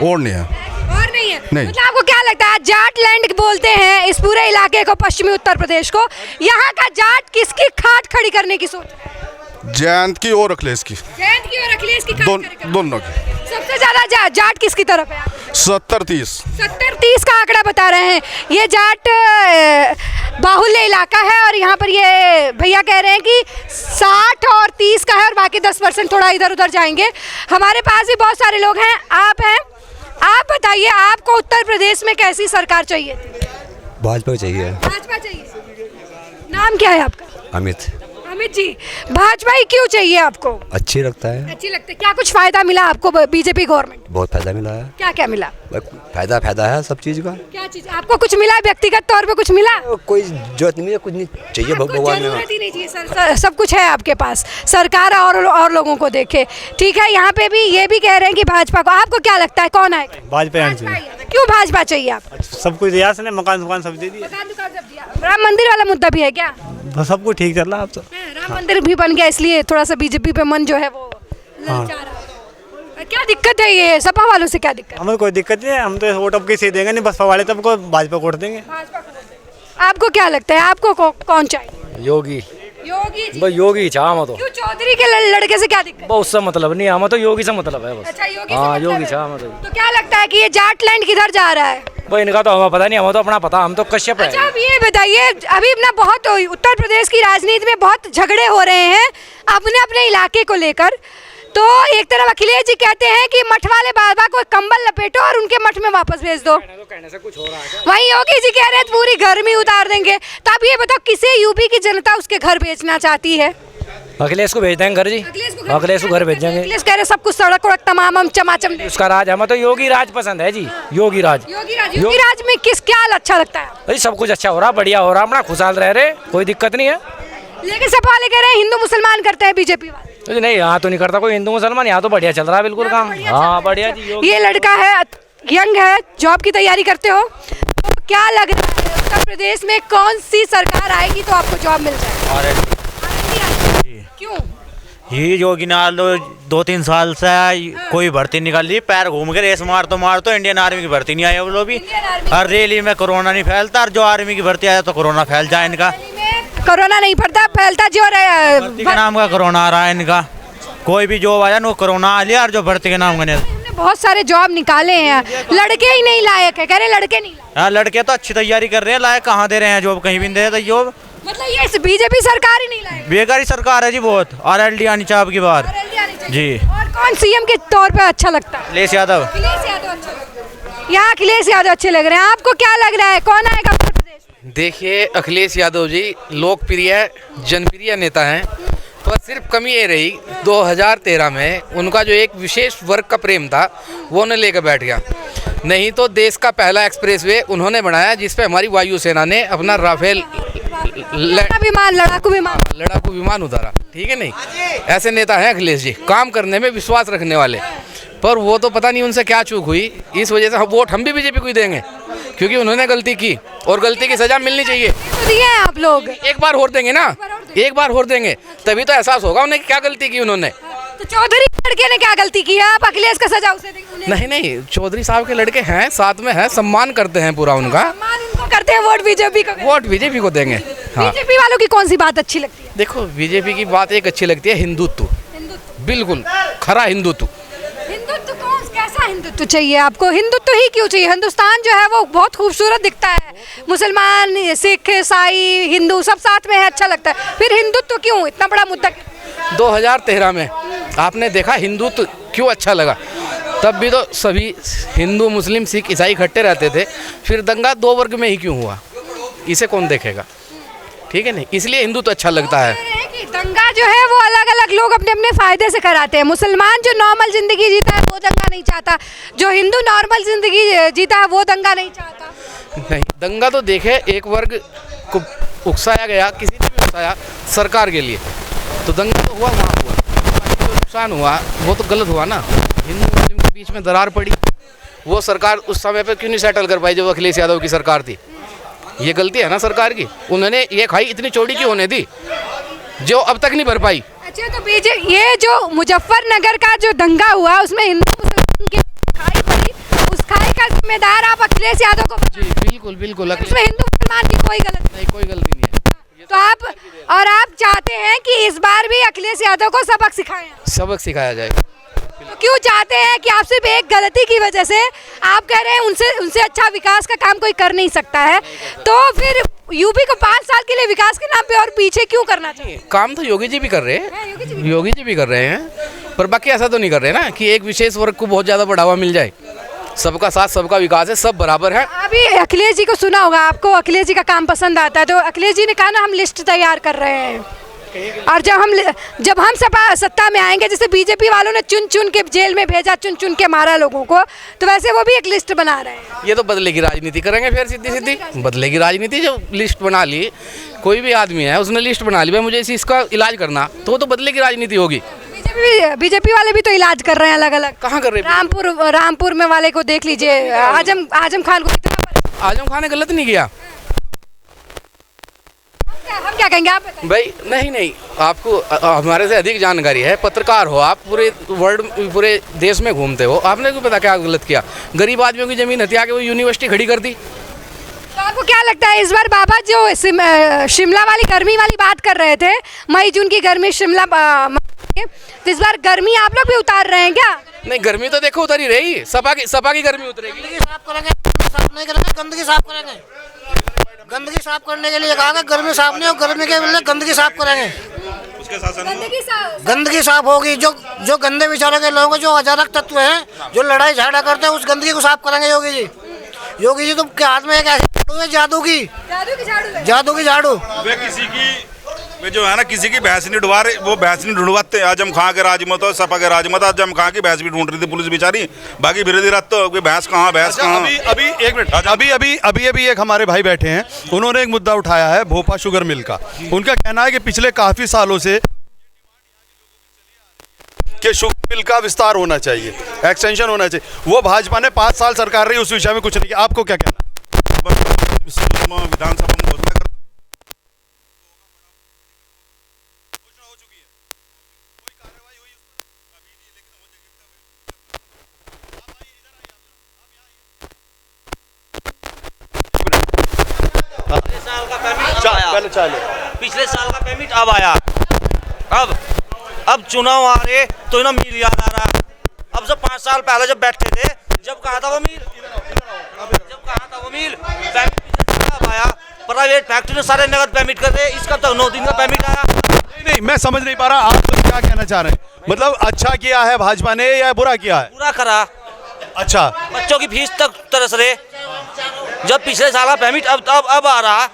और नहीं है।
और नहीं है?
नहीं।
मतलब आपको क्या लगता है, जाट लैंड बोलते हैं इस पूरे इलाके को, पश्चिमी उत्तर प्रदेश को, यहाँ का जाट किसकी खाट खड़ी करने की सोच है?
जयंत की और अखिलेश की।
जयंत की और अखिलेश की खाट खड़ी करने की।
दोनों की।
सबसे ज्यादा जाट किसकी तरफ है?
70-30।
70-30 का आंकड़ा बता रहे हैं। ये जाट बाहुल्य इलाका है और यहाँ पर ये भैया कह रहे हैं कि 60 और 30 का है और बाकी 10% थोड़ा इधर उधर जाएंगे। हमारे पास भी बहुत सारे लोग हैं, आप हैं, आप बताइए आपको उत्तर प्रदेश में कैसी सरकार चाहिए?
भाजपा चाहिए।
भाजपा चाहिए। नाम क्या है आपका?
अमित।
अमित जी, भाजपा ही क्यों चाहिए आपको?
अच्छी लगता है।
अच्छी लगता है। क्या कुछ फायदा मिला आपको बीजेपी गवर्नमेंट?
बहुत फायदा मिला है।
क्या क्या मिला?
फायदा है सब चीज का।
क्या चीज आपको कुछ मिला? व्यक्तिगत तौर पे कुछ मिला?
कोई जरूरत नहीं है, कुछ नहीं चाहिए भगवान ने।
जरूरत ही नहीं चाहिए सर, सब कुछ है आपके पास। सरकार और लोगों को देखे। ठीक है, यहाँ पे भी ये भी कह रहे हैं कि भाजपा को। आपको क्या लगता है कौन आएगा?
भाजपा।
क्यों भाजपा चाहिए आपको?
सब कुछ दिया ने, मकान दुकान सब दे दिया।
राम मंदिर वाला मुद्दा भी है क्या?
सब कुछ ठीक चल रहा है अब तो।
राम मंदिर भी बन गया, इसलिए थोड़ा सा बीजेपी पे मन जो है वो ललचा रहा है। क्या दिक्कत है ये सपा वालों से? क्या दिक्कत?
हमें कोई दिक्कत नहीं है, हम तो वोट अब किसी देंगे नहीं, बसपा वाले तब को भाजपा को वोट देंगे।
आपको क्या लगता है, आपको कौन चाहिए?
योगी।
योगी जी।
बस योगी चाह हम तो।
क्यों, चौधरी के लड़के से क्या दिक्कत?
बस उससे मतलब नहीं, हम तो योगी से मतलब है बस।
अच्छा, योगी से
हाँ,
मतलब
योगी
है।
चाह मतलब।
तो क्या लगता है कि ये जाट लैंड किधर जा रहा है?
भाई इनका तो हमें पता नहीं, हमें तो अपना पता, हम तो कश्यप है।
अच्छा, अब ये बताइए, अभी अपना बहुत उत्तर प्रदेश की राजनीति में बहुत झगड़े हो रहे हैं अपने अपने इलाके को लेकर। तो एक तरफ अखिलेश जी कहते हैं कि मठ वाले बाबा को कंबल लपेटो और उनके मठ में वापस भेज दो।
कहने से कुछ हो रहा है।
वहीं योगी जी कह रहे हैं पूरी गर्मी उतार देंगे। तो अब ये बताओ, किसे यूपी की जनता उसके घर भेजना चाहती है?
अखिलेश को भेज देंगे घर जी, अखिलेश को घर भेज देंगे।
अखिलेश कह रहे सब कुछ सड़क वड़क तमाम हम चमाचम दे।
उसका राज, हमें तो योगी राज पसंद है जी। योगी राज।
योगी राज में किस क्या अच्छा लगता है?
भाई सब कुछ अच्छा हो रहा, बढ़िया हो रहा, अपना खुशहाल रह रहे, कोई दिक्कत नहीं है।
लेकिन सपा वाले कह रहे हैं हिंदू मुसलमान करते हैं बीजेपी वाले।
नहीं, यहाँ तो नहीं करता कोई हिंदू मुसलमान, यहाँ तो बढ़िया चल रहा है बिल्कुल काम। हाँ बढ़िया जी।
ये लड़का है, यंग है, जॉब की तैयारी करते हो, तो क्या लग रहा है उत्तर प्रदेश में कौन सी सरकार आएगी तो आपको जॉब मिल जाएगी? क्यों?
ये योगी नाल 2-3 साल से कोई भर्ती निकाल ली, पैर घूम के रेस मार तो इंडियन आर्मी की भर्ती नहीं आई अब लोग भी। हर रैली में कोरोना नहीं फैलता, और जो आर्मी की भर्ती आया तो कोरोना फैल जाए इनका।
कोरोना नहीं फैलता जो
भर्ती के नाम का कोरोना आ रहा है इनका। कोई भी जॉब आया ना कोरोना आ लिया, और जो भर्ती के नाम का
बहुत सारे जॉब निकाले हैं, लड़के ही नहीं लायक है, कह रहे लड़के नहीं लायक।
हाँ, लड़के तो अच्छी तैयारी कर रहे हैं, लायक कहाँ दे रहे हैं जॉब, कहीं भी नहीं दे रहे जॉब।
मतलब ये बीजेपी सरकार ही नहीं लायक,
बेकारी सरकार है जी बहुत। RLD आनी चाहिए आपकी बार जी।
और कौन सीएम के तौर पे अच्छा लगता है?
अखिलेश यादव।
यहाँ अखिलेश यादव अच्छे लग रहे हैं। आपको क्या लग रहा है कौन आएगा उत्तर प्रदेश में?
देखिए, अखिलेश यादव जी लोकप्रिय जनप्रिय नेता हैं, पर सिर्फ कमी ये रही 2013 में उनका जो एक विशेष वर्ग का प्रेम था वो उन्हें लेकर बैठ गया। नहीं तो देश का पहला एक्सप्रेसवे उन्होंने बनाया, जिस पे हमारी वायुसेना ने अपना राफेल
लड़ाकू
विमान उतारा। ठीक है, नहीं ऐसे नेता हैं अखिलेश जी, काम करने में विश्वास रखने वाले। पर वो तो पता नहीं उनसे क्या चूक हुई, इस वजह से वोट हम भी बीजेपी को ही देंगे, क्योंकि उन्होंने गलती की और गलती की सजा मिलनी चाहिए।
दिए आप लोग
एक बार वोट देंगे ना, एक बार वोट देंगे, तभी तो एहसास होगा उन्हें क्या गलती की उन्होंने।
तो चौधरी लड़के ने क्या गलती की है? आप अखिलेश का सजा उसे देंगे?
नहीं, चौधरी साहब के लड़के हैं, साथ में है, सम्मान करते हैं पूरा उनका।
सम्मान उनको करते हैं, वोट बीजेपी
को देंगे। हाँ।
बीजेपी वालों की कौन सी बात अच्छी लगती है?
देखो, बीजेपी की बात एक अच्छी लगती है, हिंदुत्व। बिल्कुल खरा हिंदुत्व।
हिंदुत्व कैसा हिंदुत्व चाहिए आपको? हिंदुत्व ही क्यों चाहिए? हिंदुस्तान जो है वो बहुत खूबसूरत दिखता है, मुसलमान, सिख, ईसाई, हिंदू सब साथ में है, अच्छा लगता है, फिर हिंदुत्व क्यों इतना बड़ा मुद्दा?
2013 में आपने देखा हिंदुत्व क्यों अच्छा लगा? तब भी तो सभी हिंदू, मुस्लिम, सिख, ईसाई इकट्ठे रहते थे, फिर दंगा 2 वर्ग में ही क्यों हुआ? इसे कौन देखेगा? ठीक है नहीं, इसलिए हिंदुत्व अच्छा लगता है।
दंगा जो है वो अलग अलग लोग अपने अपने फायदे से कराते हैं। मुसलमान जो नॉर्मल जिंदगी जीता है वो दंगा नहीं चाहता, जो हिंदू नॉर्मल जिंदगी जीता है वो दंगा नहीं चाहता।
नहीं, दंगा तो देखे एक वर्ग को उकसाया गया, किसी ने भी उकसाया सरकार के लिए, तो दंगा तो हुआ, वहाँ हुआ, जो नुकसान हुआ वो तो गलत हुआ ना। हिंदू मुस्लिम के बीच में दरार पड़ी, वो सरकार उस समय पे क्यों नहीं सेटल कर पाई? जो अखिलेश यादव की सरकार थी, ये गलती है ना सरकार की। उन्होंने ये खाई इतनी चौड़ी क्यों होने दी जो अब तक नहीं भर पाई?
अच्छा, तो ये जो मुजफ्फरनगर का जो दंगा हुआ उसमें हिंदू मुसलमान की खाई पड़ी, उस खाई का जिम्मेदार आप अखिलेश यादव को?
जी बिल्कुल बिल्कुल,
उसमें हिंदू मुसलमान की कोई गलती
नहीं, कोई गलती नहीं है।
तो आप चाहते हैं कि इस बार भी अखिलेश यादव को सबक सिखाया
जाएगा?
तो क्यों चाहते हैं कि आप सिर्फ एक गलती की वजह से आप कह रहे हैं उनसे अच्छा विकास का काम कोई कर नहीं सकता है, तो फिर यूपी को 5 साल के लिए विकास के नाम पे और पीछे क्यों करना चाहिए?
काम तो योगी जी भी कर रहे हैं, योगी जी भी कर रहे हैं, पर बाकी ऐसा तो नहीं कर रहे ना कि एक विशेष वर्ग को बहुत ज़्यादा बढ़ावा मिल जाए। सबका साथ सबका विकास है, सब बराबर है।
अभी अखिलेश जी को सुना होगा, आपको अखिलेश जी का काम पसंद आता है, तो अखिलेश जी ने कहा ना हम लिस्ट तैयार कर रहे हैं, और जब हम सत्ता में आएंगे, जैसे बीजेपी वालों ने चुन चुन के जेल में भेजा, चुन चुन के मारा लोगों को, तो वैसे वो भी एक लिस्ट बना रहे हैं।
ये तो बदले की राजनीति करेंगे, फिर सीधी बदले की राजनीति। जो लिस्ट बना ली, कोई भी आदमी है उसने लिस्ट बना ली, भाई मुझे इसका इलाज करना, तो वो तो बदले की राजनीति होगी।
बीजेपी वाले भी तो इलाज कर रहे हैं अलग अलग।
कहाँ कर रहे हैं?
रामपुर में वाले को देख लीजिए, आजम खान को कितना।
आजम खान ने गलत नहीं किया।
हम क्या कहेंगे, आप बताइए।
भाई नहीं, आपको हमारे से अधिक जानकारी है, पत्रकार हो आप, पूरे वर्ल्ड, पूरे देश में घूमते हो, आपने क्यों पता क्या गलत किया? गरीब आदमियों की जमीन हथिया के वो यूनिवर्सिटी खड़ी कर दी।
तो आपको क्या लगता है इस बार बाबा जो शिमला वाली गर्मी वाली बात कर रहे थे, मई जून की गर्मी शिमला, तो इस बार गर्मी आप लोग भी उतार रहे हैं क्या?
नहीं, गर्मी तो देखो उतर ही रही, सपा की गर्मी उतरेगी।
साफ करेंगे, साफ नहीं करेंगे, गंदगी साफ करेंगे। गंदगी साफ करने के लिए कहा, गर्मी साफ नहीं हो, गर्मी के लिए गंदगी साफ करेंगे।
उसके साथ
गंदगी साफ होगी। जो गंदे विचारों के लोग, जो अजारक तत्व हैं, जो लड़ाई झगड़ा करते हैं, उस गंदगी को साफ करेंगे योगी जी। योगी जी तो के हाथ में एक ऐसी झाड़ू है, जादू की झाड़ू।
वे जो है ना, किसी की भैंस नहीं ढूंढवा रहे, वो भैंस नहीं ढूंढवाते। आजम खां के राजमत और सपा के राजमत, आजम खां की भैंस भी ढूंढ रही थी पुलिस बेचारी, बाकी विरोधी रात तो भैंस कहाँ।
अभी एक मिनट, अभी एक हमारे भाई बैठे हैं, उन्होंने एक मुद्दा उठाया है भोपा शुगर मिल का। उनका कहना है कि पिछले काफी सालों से कि शुगर मिल का विस्तार होना चाहिए, एक्सटेंशन होना चाहिए। वो भाजपा ने 5 साल सरकार रही, उस विषय में कुछ नहीं किया। आपको क्या कहना है?
विधानसभा में घोषणा कर
पिछले साल का पेमेंट अब आया, अब चुनाव आ रहे तो ना मिल याद आ रहा। अब जब 5 साल पहले जब बैठे थे, जब कहा था वो मिल, अब आया। प्राइवेट फैक्ट्री ने सारे नगद पेमेंट कर रहे, इसका तो 9 दिन का पेमेंट आया।
नहीं, मैं समझ नहीं पा रहा आप तो क्या कहना चाह रहे हैं। मतलब अच्छा किया है भाजपा ने या बुरा किया है?
बुरा करा।
अच्छा,
बच्चों की फीस तक तरस रहे, जब पिछले साल का पेमेंट अब आ रहा।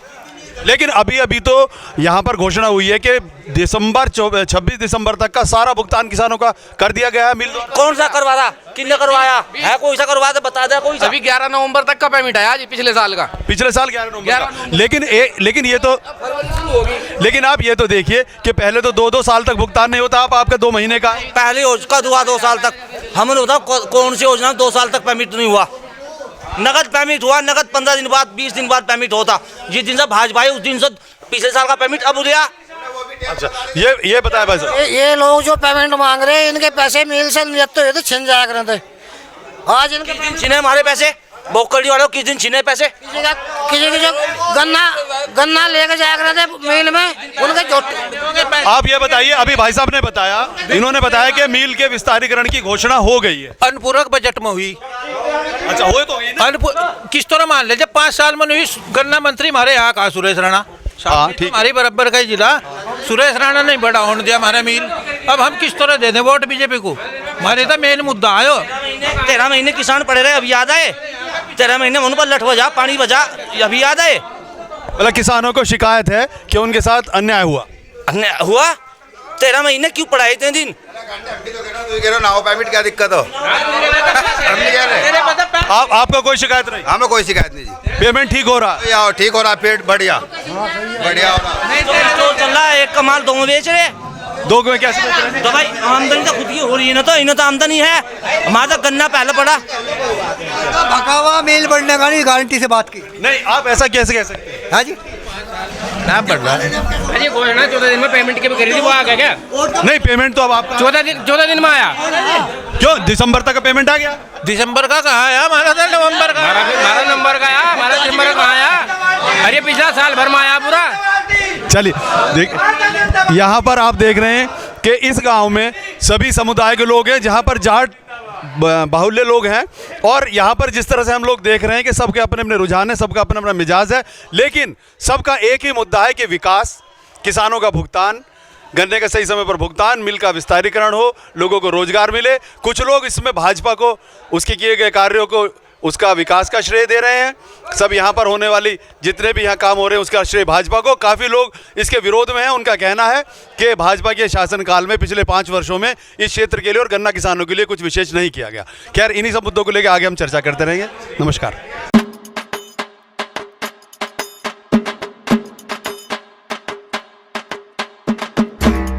लेकिन अभी तो यहाँ पर घोषणा हुई है कि 26 दिसंबर तक का सारा भुगतान किसानों का कर दिया गया है। मिल
कौन सा करवा रहा, किसने करवाया है? कोई सा करवा दे, बता दे कोई सा।
अभी 11 नवंबर तक का पेमेंट आया जी, पिछले साल का।
पिछले साल 11 नवंबर। लेकिन ये तो, लेकिन आप ये तो देखिए कि पहले तो 2-2 साल तक भुगतान नहीं होता, आपका 2 महीने का।
पहले योजना हुआ 2 साल तक, हमने बताओ कौन सी योजना 2 साल तक पेमेंट नहीं हुआ? नगद पेमेंट हुआ, नगद 15 दिन बाद 20 दिन बाद पेमेंट होता। जिस दिन से भाजपा उस दिन से पिछले साल का पेमेंट अब दिया।
अच्छा, ये बताया भाई साहब,
ये लोग जो पेमेंट मांग रहे हैं, इनके पैसे मिल से तो ये तो छिन जाया करते। आज इनके
छिने हमारे पैसे,
बोकड़ी वालों किस दिन छीने पैसे?
किसी जो गन्ना लेके जाया करते थे मिल में, उनके जोटे।
आप ये बताइए, अभी भाई साहब ने बताया, इन्होंने बताया कि मिल के विस्तारीकरण की घोषणा हो गई है।
अनुपूरक बजट में हुई।
अच्छा, हो तो गई ना?
किस तरह मान ले, जब 5 साल में नहीं गन्ना मंत्री हमारे यहाँ का सुरेश राणा,
हाँ ठीक,
हमारी बराबर का ही जिला, सुरेश राणा ने बड़ा होने दिया हमारा मिल। अब हम किस तरह दे दें वोट बीजेपी को? हमारे तो मेन मुद्दा आयो।
13 महीने किसान पड़े रहे, अभी याद आए? 13 महीने उन पर लठ बजा, पानी बजा, अभी याद आए?
मतलब किसानों को शिकायत है कि उनके साथ अन्याय हुआ।
अन्याय हुआ? 13 महीने क्यों पढ़ाए इतने दिन?
नाव परमिट क्या दिक्कत हो?
आपका कोई शिकायत नहीं?
हमें कोई शिकायत नहीं जी।
पेमेंट ठीक हो रहा है?
ठीक हो रहा है, पेट बढ़िया बढ़िया हो रहा।
चल रहा है, एक का माल 2 में बेच रहे।
2 में कैसे बेच रहे हैं?
तो भाई आमदनी तो खुद की हो रही है ना, तो इन्हें तो आमदनी है, हमारा तो गन्ना पहले पड़ा।
भकावा मेल बढ़ने का नहीं, गारंटी से बात की
नहीं, आप ऐसा कैसे कह सकते हैं?
हाँ जी,
ना बढ़ रहा है।
अरे घोषणा 14 दिन में पेमेंट की भी करी थी, वो आ गया क्या?
नहीं, पेमेंट तो अब आपका
14 दिन में आया।
क्यों दिसंबर तक का पेमेंट आ गया?
दिसंबर का कहाँ आया? हमारा तो नवंबर का।
हमारा नंबर का आया, हमारा दिसंबर का आया। अरे पिछला साल भर में आया पूरा।
चलिए देख, यहाँ पर आप देख रहे हैं कि इस गांव में सभी समुदाय के लोग हैं, जहाँ पर जाट बाहुल्य लोग हैं, और यहाँ पर जिस तरह से हम लोग देख रहे हैं कि सबके अपने अपने रुझान है, सबका अपना अपना मिजाज है, लेकिन सबका एक ही मुद्दा है कि विकास, किसानों का भुगतान, गन्ने का सही समय पर भुगतान, मिल का विस्तारीकरण हो, लोगों को रोजगार मिले। कुछ लोग इसमें भाजपा को उसके किए गए कार्यों को, उसका विकास का श्रेय दे रहे हैं। सब यहाँ पर होने वाली जितने भी यहाँ काम हो रहे हैं उसका श्रेय भाजपा को। काफ़ी लोग इसके विरोध में हैं। उनका कहना है कि भाजपा के शासनकाल में पिछले 5 वर्षों में इस क्षेत्र के लिए और गन्ना किसानों के लिए कुछ विशेष नहीं किया गया। खैर, इन्हीं सब मुद्दों को लेकर आगे हम चर्चा करते रहेंगे। नमस्कार।